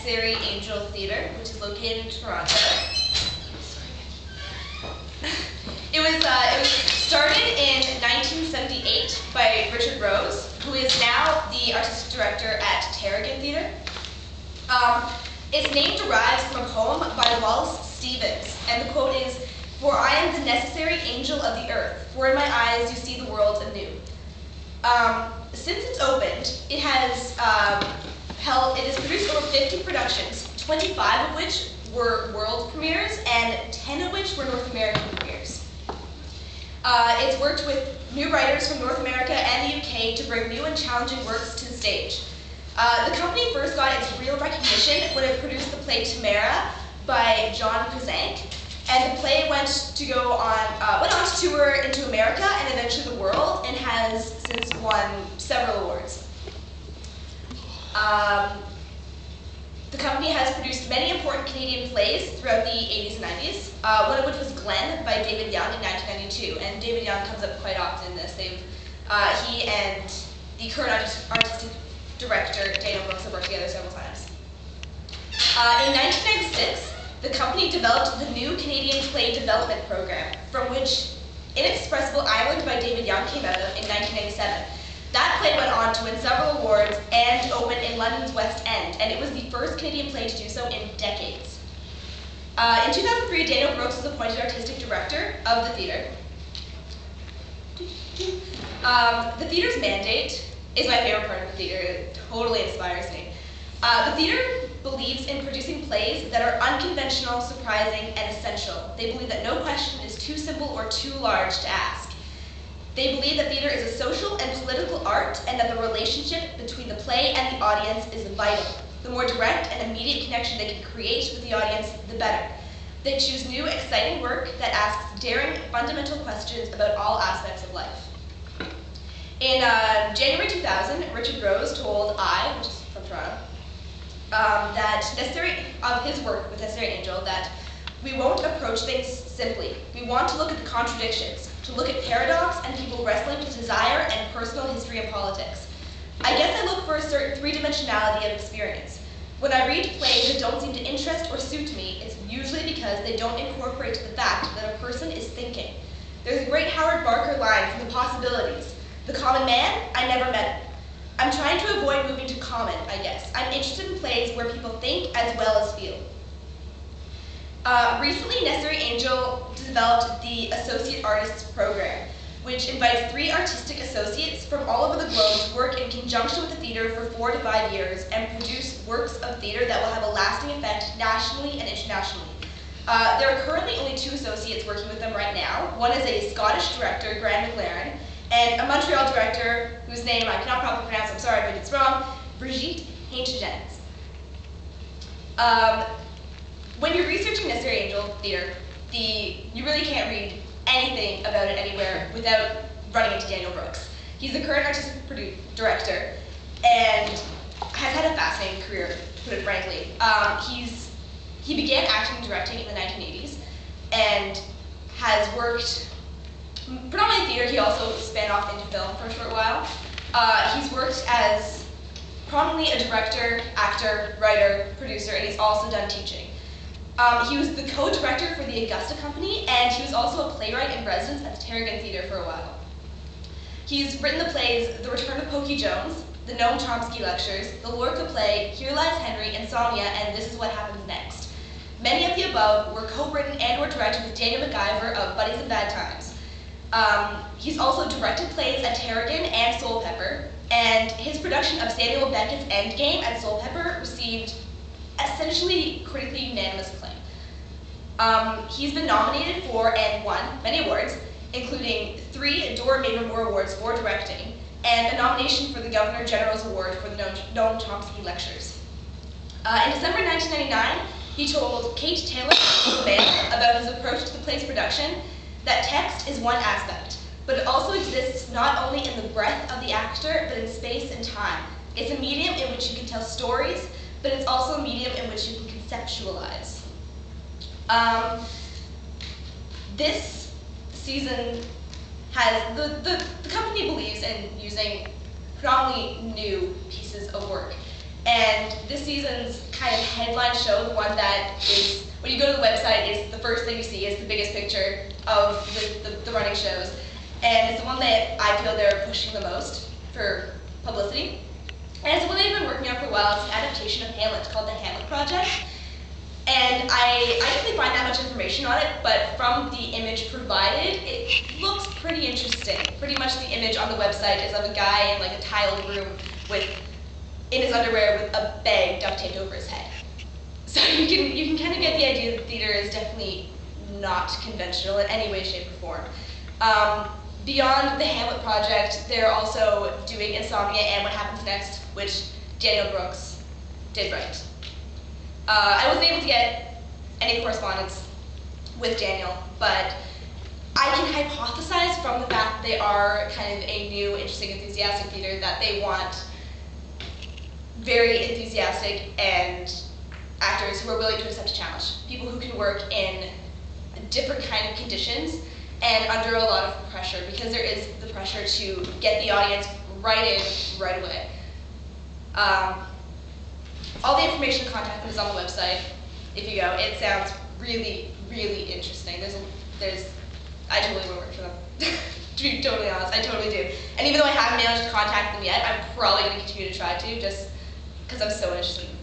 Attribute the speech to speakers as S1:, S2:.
S1: Necessary Angel Theatre, which is located in Toronto. It was started in 1978 by Richard Rose, who is now the artistic director at Tarragon Theatre. Its name derives from a poem by Wallace Stevens, and the quote is, "For I am the necessary angel of the earth, for in my eyes you see the world anew." Since it's opened, it has produced over 50 productions, 25 of which were world premieres, and 10 of which were North American premieres. It's worked with new writers from North America and the UK to bring new and challenging works to the stage. The company first got its real recognition when it produced the play Tamara by John Kuzank, and the play went on to tour into America and eventually the world, and has since won several awards. The company has produced many important Canadian plays throughout the 80s and 90s, one of which was Glenn by David Young in 1992, and David Young comes up quite often in this. He and the current artistic director, Daniel Brooks, have worked together several times. In 1996, the company developed the new Canadian Play Development Program, from which Inexpressible Island by David Young came out of in 1997. That play went on to win several awards and open in London's West End, and it was the first Canadian play to do so in decades. In 2003, Daniel Brooks was appointed artistic director of the theatre. The theatre's mandate is my favorite part of the theatre. It totally inspires me. The theatre believes in producing plays that are unconventional, surprising, and essential. They believe that no question is too simple or too large to ask. They believe that theatre is a social and political art, and that the relationship between the play and the audience is vital. The more direct and immediate connection they can create with the audience, the better. They choose new, exciting work that asks daring, fundamental questions about all aspects of life. In January 2000, Richard Rose told I, which is from Toronto, of his work with Necessary Angel, that we won't approach things simply. We want to look at the contradictions, to look at paradox and people wrestling with desire and personal history and politics. I guess I look for a certain three-dimensionality of experience. When I read plays that don't seem to interest or suit me, it's usually because they don't incorporate the fact that a person is thinking. There's a great Howard Barker line from The Possibilities. The common man, I never met him. I'm trying to avoid moving to common, I guess. I'm interested in plays where people think as well as feel. Recently, Necessary Angel developed the Associate Artists Program, which invites 3 artistic associates from all over the globe to work in conjunction with the theatre for 4 to 5 years and produce works of theatre that will have a lasting effect nationally and internationally. There are currently only 2 associates working with them right now. One is a Scottish director, Graham McLaren, and a Montreal director, whose name I cannot properly pronounce, I'm sorry if it's wrong, Brigitte Hainchgens. When you're researching Necessary Angel Theatre, you really can't read anything about it anywhere without running into Daniel Brooks. He's the current artistic director and has had a fascinating career, to put it frankly. He began acting and directing in the 1980s and has worked predominantly in theatre. He also span off into film for a short while. He's worked as prominently a director, actor, writer, producer, and he's also done teaching. He was the co-director for the Augusta Company, and he was also a playwright in residence at the Tarragon Theatre for a while. He's written the plays The Return of Pokey Jones, The Noam Chomsky Lectures, The Lorca Play, Here Lies Henry, Insomnia, and This Is What Happens Next. Many of the above were co-written and or directed with Daniel MacGyver of Buddies and Bad Times. He's also directed plays at Tarragon and Soulpepper, and his production of Samuel Beckett's Endgame at Soulpepper received essentially critically unanimous acclaim. He's been nominated for and won many awards, including 3 Dora Mavor Awards for directing, and a nomination for the Governor General's Award for the Noam Chomsky Lectures. In December 1999, he told Kate Taylor of the band about his approach to the play's production that text is one aspect, but it also exists not only in the breadth of the actor, but in space and time. It's a medium in which you can tell stories, but it's also a medium in which you can conceptualize. This season has, the company believes in using predominantly new pieces of work. And this season's kind of headline show, the one that is, when you go to the website, is the first thing you see is the biggest picture of the running shows. And it's the one that I feel they're pushing the most for publicity. And it's the one they've been working on for a while. It's an adaptation of Hamlet called the Hamlet Project. And I didn't really find that much information on it, but from the image provided, it looks pretty interesting. Pretty much the image on the website is of a guy in like a tiled room in his underwear with a bag duct taped over his head. So you can kind of get the idea that theater is definitely not conventional in any way, shape, or form. Beyond the Hamlet Project, they're also doing Insomnia and What Happens Next, which Daniel Brooks did write. I wasn't able to get any correspondence with Daniel, but I can hypothesize from the fact that they are kind of a new, interesting, enthusiastic theater that they want very enthusiastic and actors who are willing to accept a challenge. People who can work in different kind of conditions and under a lot of pressure, because there is the pressure to get the audience right in, right away. All the information and contact is on the website. If you go, it sounds really, really interesting. I totally would work for them. To be totally honest, I totally do. And even though I haven't managed to contact them yet, I'm probably going to continue to try to, just because I'm so interested in